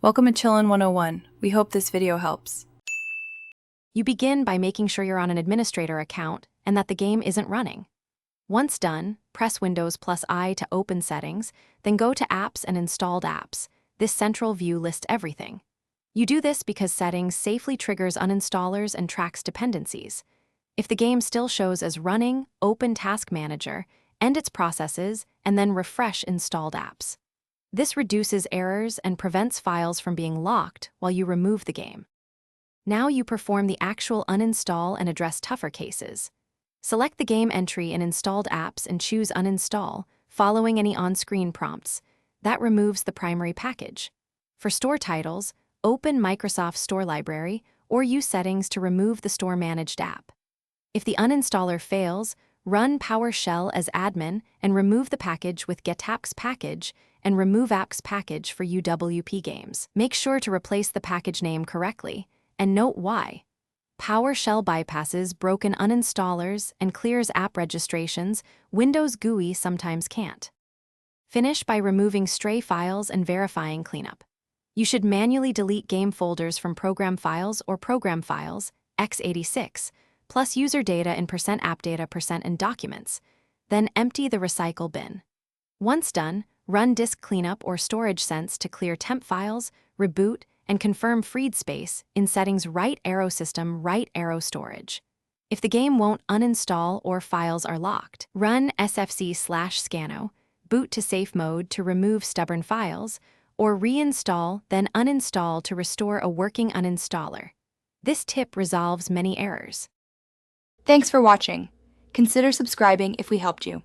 Welcome to Chillin' 101. We hope this video helps. You begin by making sure you're on an administrator account and that the game isn't running. Once done, press Windows plus I to open settings, then go to Apps and Installed Apps. This central view lists everything. You do this because settings safely triggers uninstallers and tracks dependencies. If the game still shows as running, open Task Manager, end its processes, and then refresh Installed Apps. This reduces errors and prevents files from being locked while you remove the game. Now you perform the actual uninstall and address tougher cases. Select the game entry in Installed Apps and choose Uninstall, following any on-screen prompts. That removes the primary package. For store titles, open Microsoft Store Library or use settings to remove the store-managed app. If the uninstaller fails, run PowerShell as admin and remove the package with getapps package and remove apps package for UWP games. Make sure to replace the package name correctly, and note why. PowerShell bypasses broken uninstallers and clears app registrations Windows GUI sometimes can't. Finish by removing stray files and verifying cleanup. You should manually delete game folders from program files or program files, x86, plus user data in %appdata% and documents, then empty the recycle bin. Once done, run disk cleanup or storage sense to clear temp files, reboot, and confirm freed space in settings right arrow system right arrow storage. If the game won't uninstall or files are locked, run sfc/scano, boot to safe mode to remove stubborn files, or reinstall then uninstall to restore a working uninstaller. This tip resolves many errors. Thanks for watching. Consider subscribing if we helped you.